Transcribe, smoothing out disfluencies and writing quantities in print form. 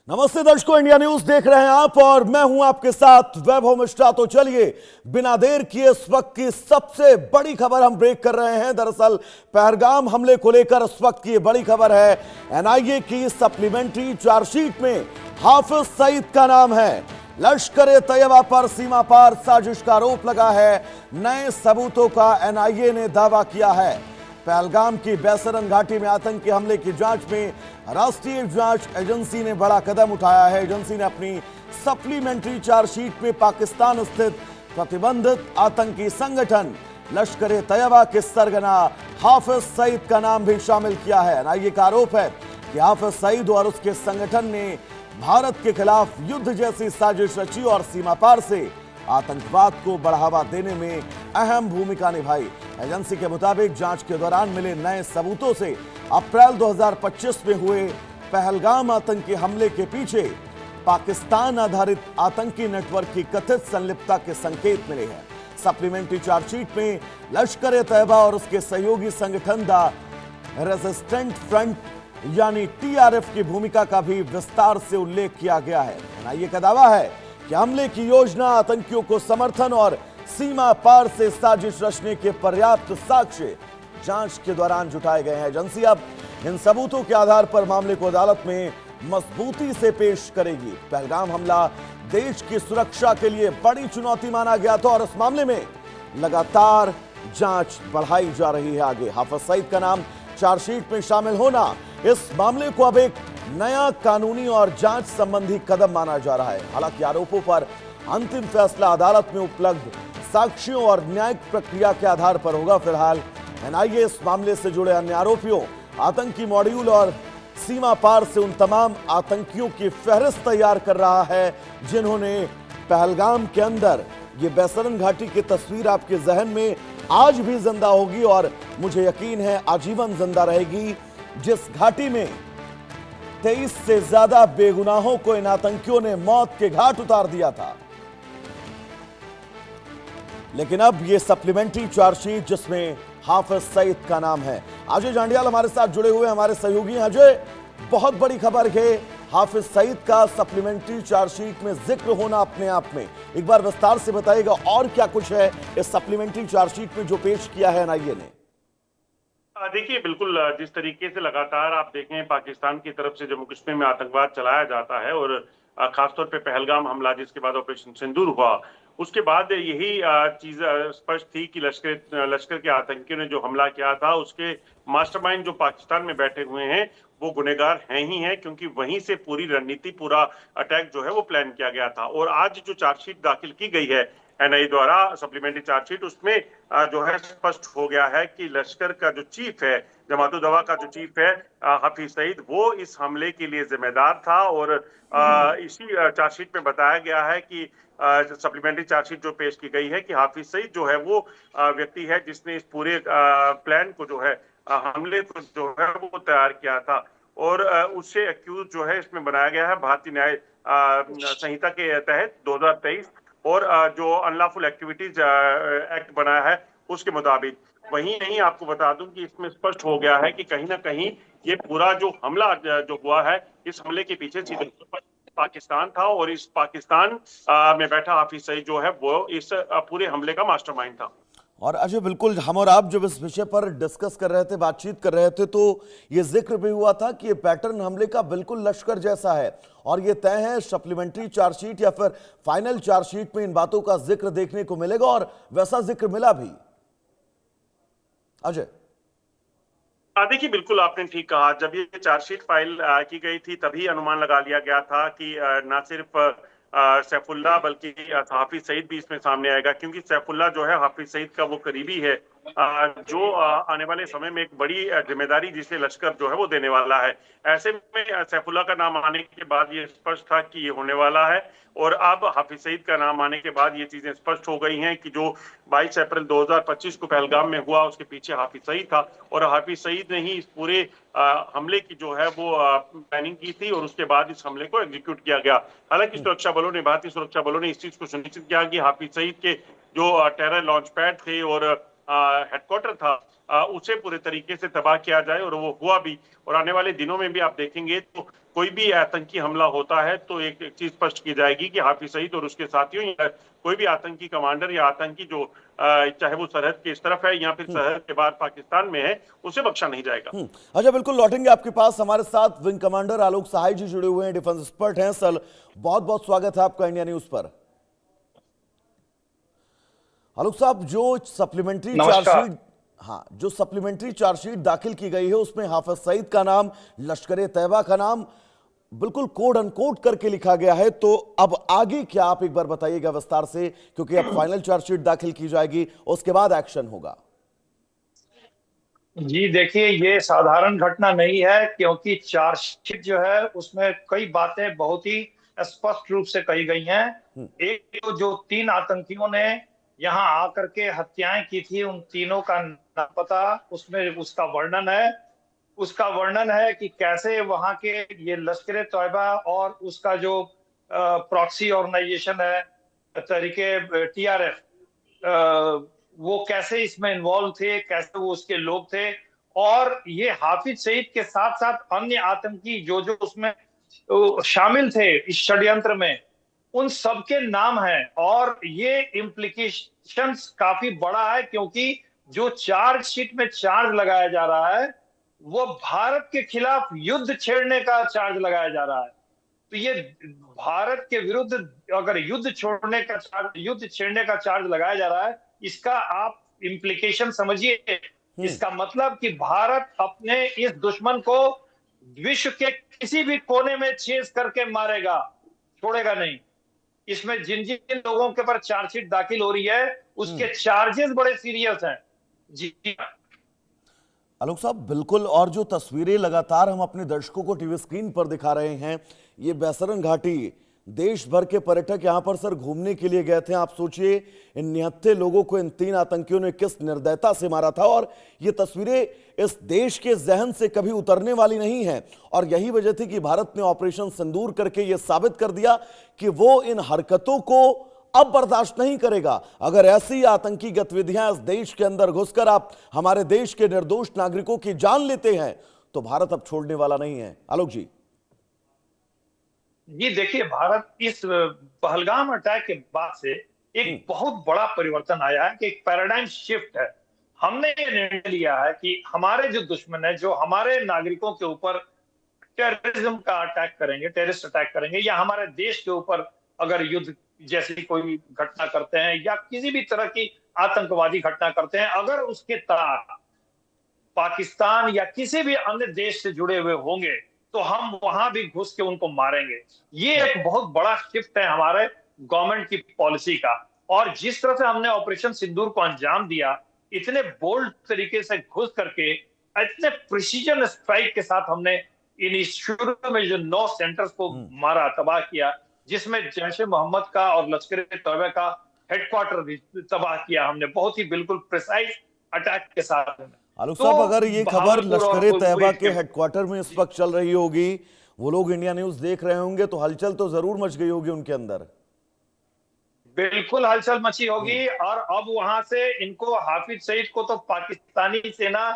नमस्ते दर्शकों, India news देख रहे हैं आप और मैं हूं आपके साथ वैभव मिश्रा। तो चलिए बिना देर किए इस वक्त की सबसे बड़ी खबर हम ब्रेक कर रहे हैं। दरअसल पहलगाम हमले को लेकर इस वक्त की बड़ी खबर है। एनआईए की सप्लीमेंट्री चार्जशीट में हाफिज सईद का नाम है। लश्कर तैयबा पर सीमा पार साजिश का आरोप लगा है। नए सबूतों का एनआईए ने दावा किया है। पहलगाम की बैसरन घाटी में आतंकी हमले की जांच में राष्ट्रीय जांच एजेंसी ने बड़ा कदम उठाया है। एजेंसी ने अपनी सप्लीमेंट्री चार्जशीट में पाकिस्तान स्थित प्रतिबंधित आतंकी संगठन लश्कर तैयबा के सरगना हाफिज सईद का नाम भी शामिल किया है। एनआईए का आरोप है कि हाफिज सईद और उसके संगठन ने भारत के खिलाफ युद्ध जैसी साजिश रची और सीमा पार से आतंकवाद को बढ़ावा देने में अहम भूमिका निभाई। एजेंसी के मुताबिक जांच के दौरान मिले नए सबूतों से अप्रैल 2025 में हुए पहलगाम आतंकी हमले के पीछे पाकिस्तान आधारित आतंकी नेटवर्क की कथित संलिप्तता के संकेत मिले हैं। सप्लीमेंट्री चार्जशीट में लश्कर तैयबा और उसके सहयोगी संगठन द रेजिस्टेंट फ्रंट यानी टीआरएफ की भूमिका का भी विस्तार से उल्लेख किया गया है। एनआईए का दावा है कि हमले की योजना, आतंकियों को समर्थन और सीमा पार से साजिश रचने के पर्याप्त साक्ष्य जांच के दौरान जुटाए गए हैं। एजेंसी अब इन सबूतों के आधार पर मामले को अदालत में मजबूती से पेश करेगी। पहलगाम हमला देश की सुरक्षा के लिए बड़ी चुनौती माना गया था और इस मामले में लगातार जांच बढ़ाई जा रही है। आगे हाफिज सईद का नाम चार्जशीट में शामिल होना इस मामले को अब एक नया कानूनी और जांच संबंधी कदम माना जा रहा है। हालांकि आरोपों पर अंतिम फैसला अदालत में उपलब्ध साक्ष्यों और न्यायिक प्रक्रिया के आधार पर होगा। फिलहाल एनआईए इस मामले से जुड़े अन्य आरोपियों, आतंकी मॉड्यूल और सीमा पार से उन तमाम आतंकियों की फहरिस्त तैयार कर रहा है जिन्होंने पहलगाम के अंदर ये बैसरन घाटी की तस्वीर आपके जहन में आज भी जिंदा होगी और मुझे यकीन है आजीवन जिंदा रहेगी। जिस घाटी में 23 से ज्यादा बेगुनाहों को इन आतंकियों ने मौत के घाट उतार दिया था, लेकिन अब ये सप्लीमेंट्री चार्जशीट जिसमें हाफिज सईद का नाम है। अजय जांडियाल हमारे साथ जुड़े हुए हमारे सहयोगी हैं। अजय, बहुत बड़ी खबर है हाफिज सईद का सप्लीमेंट्री चार्जशीट में जिक्र होना अपने आप में। एक बार विस्तार से बताइएगा और क्या कुछ है इस सप्लीमेंट्री चार्जशीट में जो पेश किया है एनआईए ने। देखिए, बिल्कुल जिस तरीके से लगातार आप देखें पाकिस्तान की तरफ से जम्मू कश्मीर में आतंकवाद चलाया जाता है और खासतौर पे पहलगाम हमला जिसके बाद ऑपरेशन सिंदूर हुआ, उसके बाद यही चीज स्पष्ट थी कि लश्कर के आतंकियों ने जो हमला किया था उसके मास्टरमाइंड जो पाकिस्तान में बैठे हुए हैं वो गुनहगार हैं ही हैं, क्योंकि वहीं से पूरी रणनीति, पूरा अटैक जो है वो प्लान किया गया था। और आज जो चार्जशीट दाखिल की गई है एनआईए द्वारा, सप्लीमेंट्री चार्जशीट, उसमें जो है स्पष्ट हो गया है कि लश्कर का जो चीफ है, जमात-उद-दवा का जो चीफ है हाफिज सईद, वो इस हमले के लिए जिम्मेदार था। और इसी चार्जशीट में बताया गया है कि सप्लीमेंट्री चार्जशीट जो पेश की गई है कि हाफिज सईद जो है वो व्यक्ति है जिसने इस पूरे प्लान को जो है हमले को जो है वो तैयार किया था। और उससे एक्यूज जो है इसमें बनाया गया है भारतीय न्याय संहिता के तहत 2023 और जो अनलॉफुल एक्टिविटीज एक्ट बनाया है उसके मुताबिक। वहीं नहीं, आपको बता दूं कि इसमें स्पष्ट हो गया है कि कहीं ना कहीं ये पूरा जो हमला जो हुआ है, इस हमले के पीछे सीधे पाकिस्तान था और इस पाकिस्तान में बैठा हाफिज सईद जो है वो इस पूरे हमले का मास्टरमाइंड था। और अजय, बिल्कुल हम और आप जब इस विषय पर डिस्कस कर रहे थे, बातचीत कर रहे थे, तो ये जिक्र भी हुआ था कि ये पैटर्न हमले का बिल्कुल लश्कर जैसा है और ये तय है सप्लीमेंट्री चार्जशीट या फिर फाइनल चार्जशीट में इन बातों का जिक्र देखने को मिलेगा और वैसा जिक्र मिला भी। अजय, देखिए, बिल्कुल आपने ठीक कहा। जब ये चार्जशीट फाइल की गई थी तभी अनुमान लगा लिया गया था कि न सिर्फ सैफुल्लाह बल्कि हाफिज सईद भी इसमें सामने आएगा, क्योंकि सैफुल्लाह जो है हाफिज सईद का वो करीबी है जो आने वाले समय में एक बड़ी जिम्मेदारी जिसे लश्कर जो है वो देने वाला है। ऐसे में सैफुल्लाह का नाम आने के बाद ये स्पष्ट था कि ये होने वाला है और अब हाफिज सईद का नाम आने के बाद ये चीजें स्पष्ट हो गई हैं कि जो 22 अप्रैल 2025 को पहलगाम में हुआ उसके पीछे हाफिज सईद था और हाफिज सईद ने ही इस पूरे हमले की जो है वो प्लानिंग की थी और उसके बाद इस हमले को एग्जीक्यूट किया गया। हालांकि सुरक्षा बलों ने, भारतीय सुरक्षा बलों ने इस चीज को सुनिश्चित किया कि हाफिज सईद के जो टेरर लॉन्च पैड थे और हेडक्वार्टर था उसे पूरे तरीके से तबाह किया जाए और वो हुआ भी। और आने वाले दिनों में भी आप देखेंगे तो कोई भी आतंकी हमला होता है तो एक चीज स्पष्ट की जाएगी कि हाफिज सईद और उसके साथियों या कोई भी आतंकी कमांडर या आतंकी जो चाहे वो सरहद के इस तरफ है या फिर सरहद के बाहर पाकिस्तान में है, उसे बख्शा नहीं जाएगा। अच्छा, बिल्कुल लौटेंगे आपके पास। हमारे साथ विंग कमांडर आलोक सहाय जी जुड़े हुए हैं, डिफेंस एक्सपर्ट हैं। सर, बहुत बहुत स्वागत है आपका इंडिया न्यूज पर। आलोक साहब, जो सप्लीमेंट्री चार्जशीट जो सप्लीमेंट्री चार्जशीट दाखिल की गई है उसमें हाफिज सईद का नाम, लश्कर ए तैयबा का नाम बिल्कुल कोड अनकोड करके लिखा गया है। तो अब आगे क्या, आप एक बार बताइएगा विस्तार से, क्योंकि अब फाइनल चार्जशीट दाखिल की जाएगी, उसके बाद एक्शन होगा। जी देखिए, ये साधारण घटना नहीं है, क्योंकि चार्जशीट जो है उसमें कई बातें बहुत ही स्पष्ट रूप से कही गई हैं। एक तो जो 3 आतंकियों ने यहाँ आकर के हत्याएं की थी, उन तीनों का नाम पता उसमें उसका वर्णन है कि कैसे वहां के ये लश्कर तैयबा और उसका जो प्रॉक्सी ऑर्गेनाइजेशन है तहरीके TRF, वो कैसे इसमें इन्वॉल्व थे, कैसे वो उसके लोग थे। और ये हाफिज सईद के साथ साथ अन्य आतंकी जो जो उसमें शामिल थे इस षड्यंत्र में, उन सबके नाम हैं। और ये इम्प्लीकेशंस काफी बड़ा है, क्योंकि जो चार्जशीट में चार्ज लगाया जा रहा है वो भारत के खिलाफ युद्ध छेड़ने का चार्ज लगाया जा रहा है। तो ये भारत के विरुद्ध अगर युद्ध छेड़ने का चार्ज लगाया जा रहा है, इसका आप इम्प्लीकेशन समझिए। इसका मतलब कि भारत अपने इस दुश्मन को विश्व के किसी भी कोने में छेद करके मारेगा, छोड़ेगा नहीं। इसमें जिन जिन लोगों के पर चार्जशीट दाखिल हो रही है उसके चार्जेस बड़े सीरियस हैं। जी आलोक साहब, बिल्कुल। और जो तस्वीरें लगातार हम अपने दर्शकों को टीवी स्क्रीन पर दिखा रहे हैं, ये बैसरन घाटी, देश भर के पर्यटक यहां पर सर घूमने के लिए गए थे। आप सोचिए, इन निहत्थे लोगों को इन 3 आतंकियों ने किस निर्दयता से मारा था। और ये तस्वीरें इस देश के जहन से कभी उतरने वाली नहीं है। और यही वजह थी कि भारत ने ऑपरेशन सिंदूर करके ये साबित कर दिया कि वो इन हरकतों को अब बर्दाश्त नहीं करेगा। अगर ऐसी आतंकी गतिविधियां इस देश के अंदर घुसकर आप हमारे देश के निर्दोष नागरिकों की जान लेते हैं, तो भारत अब छोड़ने वाला नहीं है। आलोक जी। ये देखिए, भारत इस पहलगाम अटैक के बाद से एक बहुत बड़ा परिवर्तन आया है कि एक पैराडाइम शिफ्ट है। हमने ये निर्णय लिया है कि हमारे जो दुश्मन है, जो हमारे नागरिकों के ऊपर टेररिज्म का अटैक करेंगे, टेररिस्ट अटैक करेंगे, या हमारे देश के ऊपर अगर युद्ध जैसी कोई घटना करते हैं या किसी भी तरह की आतंकवादी घटना करते हैं, अगर उसके तार पाकिस्तान या किसी भी अन्य देश से जुड़े हुए होंगे तो हम वहां भी घुस के उनको मारेंगे। ये एक बहुत बड़ा शिफ्ट है हमारे गवर्नमेंट की पॉलिसी का। और जिस तरह से हमने ऑपरेशन सिंदूर को अंजाम दिया, इतने बोल्ड तरीके से घुस करके, इतने प्रिसीजन स्ट्राइक के साथ हमने इन शुरू में जो 9 सेंटर्स को मारा, तबाह किया, जिसमें जैश ए मोहम्मद का और लश्कर ए तैयबा का हेडक्वार्टर भी तबाह किया हमने, बहुत ही बिल्कुल प्रिसाइज अटैक के साथ। आलोक साहब, अगर ये खबर लश्कर ए तैयबा के हेडक्वार्टर में इस वक्त चल रही होगी, वो लोग इंडिया न्यूज देख रहे होंगे, तो हलचल तो जरूर मच गई होगी उनके अंदर। बिल्कुल हलचल मची होगी। और अब वहां से इनको, हाफिज सईद को तो पाकिस्तानी सेना